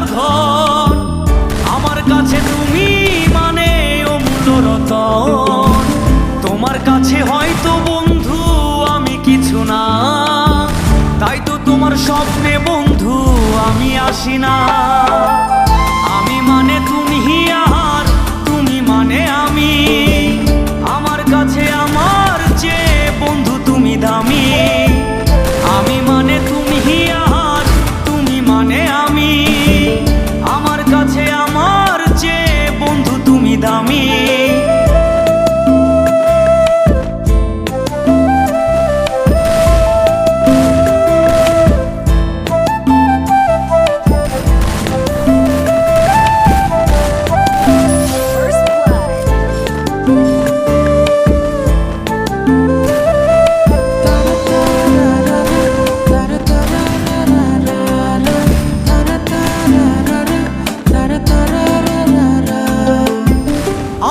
রাজার ধন। আমার কাছে তুমি মানে অমূল্য রতন। তোমার কাছে হয়তো বন্ধু আমি কিছু না, তাই তো তোমার স্বপ্নে বন্ধু আমি আসি না। আমি মানে তুমি আর তুমি মানে আমি, আমার কাছে আমার চেয়ে বন্ধু তুমি দামি। আমি মানে তুমি আর তুমি মানে আমি, আমার কাছে আমার চেয়ে বন্ধু তুমি দামি।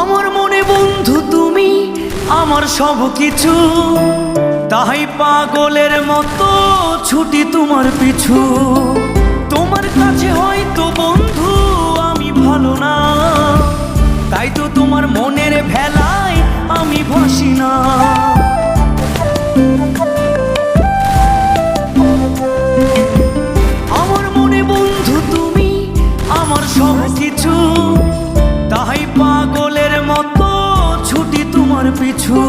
আমার মনে বন্ধু তুমি আমার সব কিছু, তাই পাগলের মতো ছুটি তোমার পিছু। তোমার কাছে হয়তো বন্ধু আমি ভালো না, তাই তো তোমার মনের ভেলায় আমি ভাসি না। আমার মনে বন্ধু তুমি আমার সব কিছু, তাই পাগলের মতো ছুটি তোমার পিছু।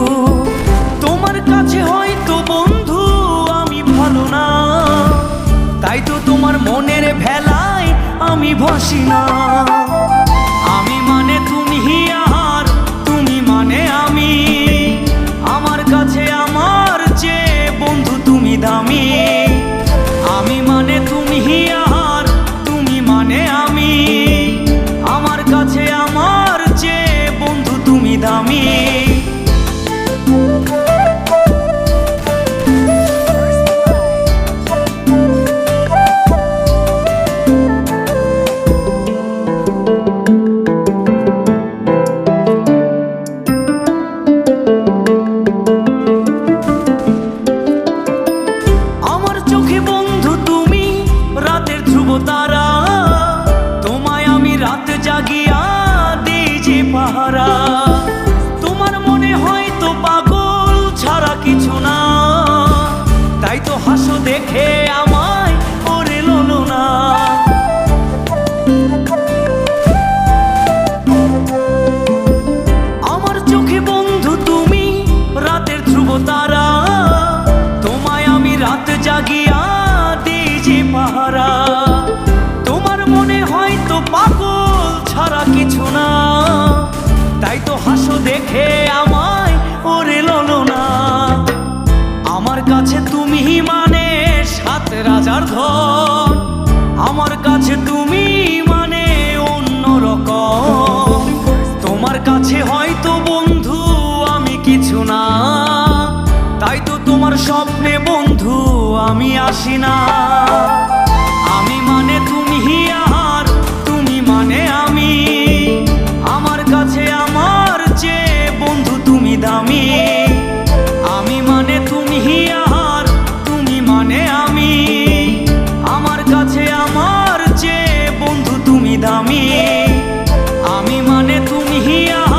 তোমার কাছে হয়তো বন্ধু আমি ভালো না, তাই তো তোমার মনের ভেলায় আমি ভাসি না। আমি মানে তুমি আর তুমি মানে আমি, আমার কাছে আমার চেয়ে বন্ধু তুমি দামি। আমি মানে তুমি আর তুমি মানে আমি, আমার কাছে আমার চেয়ে বন্ধু তুমি দামি। আমার চোখে বন্ধু তুমি রাতের ধ্রুব তারা, তোমায় আমি রাত জাগিয়া দিই যে পাহারা। তোমার মনে হয়তো পাগল ছাড়া কিছু না, তাই তো হাসো দেখে আমায় ওরে লোলো না। আমার চোখে বন্ধু তুমি রাতের ধ্রুব তারা, তোমায় আমি রাত জাগিয়া দিই যে পাহারা। তোমার মনে হয়তো পাগল ছাড়া কিছু না, তাই তো হাসো দেখে আমায় ওরে লোলো না। আমার কাছে তুমি মানে সাত রাজার ধন, আমার কাছে তুমি মানে অন্য রকম। তোমার কাছে হয়তো বন্ধু আমি কিছু না, তাই তো তোমার স্বপ্নে বন্ধু আমি আসি না। আমি মানে তুমি আর তুমি মানে আমি, আমার কাছে আমার চেয়ে বন্ধু তুমি দামি। আমি মানে তুমি আর তুমি মানে আমি, আমার কাছে আমার চেয়ে বন্ধু তুমি দামি। আমি মানে তুমি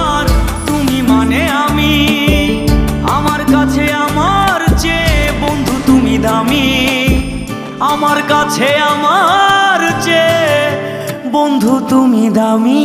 আর তুমি মানে আমি, আমার কাছে আমার চেয়ে বন্ধু তুমি দামি। আমার কাছে আমার চেয়ে বন্ধু তুমি দামি।